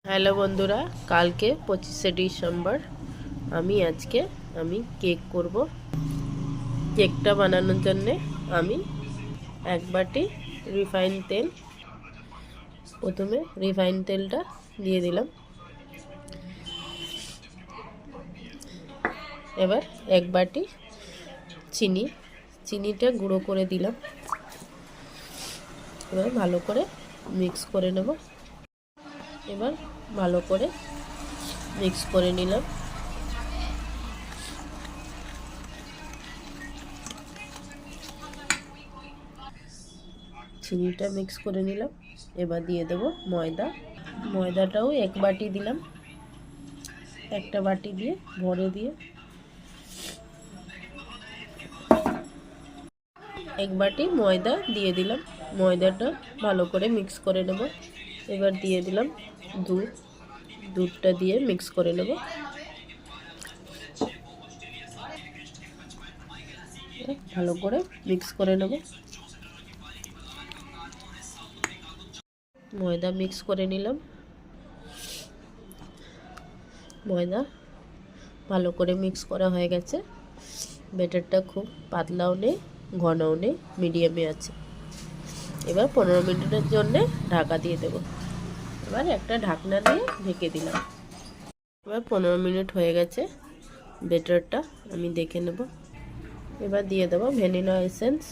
Hello বন্ধুরা, কালকে 25শে December. আজকে কেক করব। কেকটা বানানোর জন্য আমি এক বাটি রিফাইন তেল, প্রথমে রিফাইন তেলটা দিয়ে দিলাম। এবার এক বাটি চিনিটা গুঁড়ো করে দিলাম। এবার ভালো করে মিক্স করে নেব। এবার ভালো করে মিক্স করে নিলাম। চিনিটা মিক্স করে নিলাম। এবার দিয়ে দেব ময়দাটাও এক বাটি দিলাম। একটা বাটি দিয়ে ভরে দিয়ে এক বাটি ময়দা দিয়ে দিলাম। ময়দাটা ভালো করে মিক্স করে নেব। এবার দিয়ে দিলাম দুধটা দিয়ে মিক্স করে নেব। ভালো করে মিক্স করে নেব। ময়দা মিক্স করে নিলাম। ময়দা ভালো করে মিক্স করা হয়ে গেছে। ব্যাটারটা খুব পাতলাও নেই, ঘনও নেই, মিডিয়ামে আছে। এবার 15 মিনিটের জন্য ঢাকা দিয়ে দেব। এবার একটা ঢাকনা দিয়ে ঢেকে দিলাম। এবার 15 মিনিট হয়ে গেছে। ব্যাটারটা আমি দেখে নেব। এবার দিয়ে দেব ভ্যানিলা এসেন্স,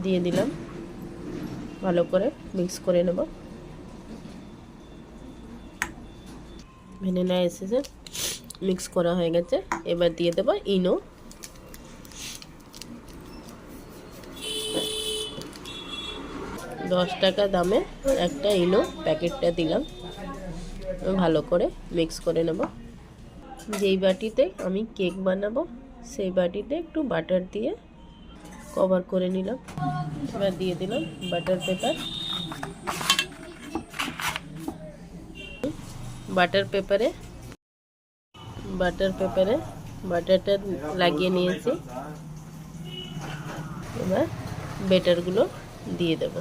দিয়ে দিলাম। ভালো করে মিক্স করে নেব। ভ্যানিলা এসেন্স মিক্স করা হয়ে গেছে। এবার দিয়ে দেব ইনো। $10 দামে একটা ইনো প্যাকেটটা দিলাম। ভালো করে মিক্স করে নেব। যেই বাটিতে আমি কেক বানাবো সেই বাটিতে একটু বাটার দিয়ে কভার করে নিলাম। এবার দিয়ে দিলাম বাটার পেপারে বাটারটা লাগিয়ে নিয়েছি। এবার ব্যাটারগুলো দিয়ে দেব।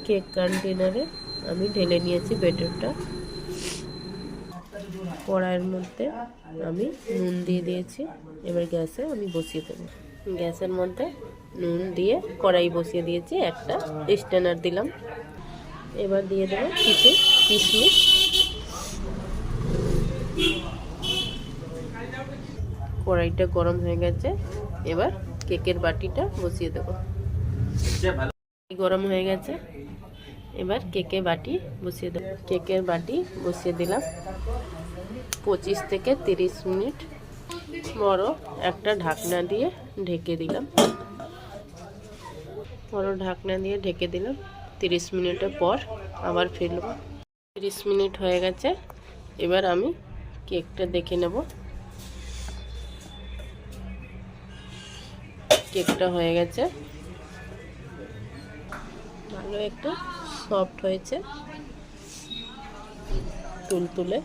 কেক কন্টেনারে আমি ঢেলে নিয়েছি ব্যাটারটা। কড়াইয়ের মধ্যে আমি নুন দিয়ে দিয়েছি। এবার গ্যাসে আমি বসিয়ে দেবো। গ্যাসের মধ্যে নুন দিয়ে কড়াই বসিয়ে দিয়েছি। একটা স্ট্যান্ডার দিলাম। এবার দিয়ে দেবো কিছু কিশমিশ। কড়াইটা গরম হয়ে গেছে। এবার কেকের বাটিটা বসিয়ে দেবো। গরম হয়ে গেছে। এবার কেকের বাটি বসিয়ে দিলাম। 25 থেকে 30 মিনিট বড় একটা ঢাকনা দিয়ে ঢেকে দিলাম। 30 মিনিটের পর আবার ফেলব। 30 মিনিট হয়ে গেছে। এবার আমি কেকটা দেখে নেব। কেকটা হয়ে গেছে, ভালো একটা সফট হয়েছে, তুলতুলে।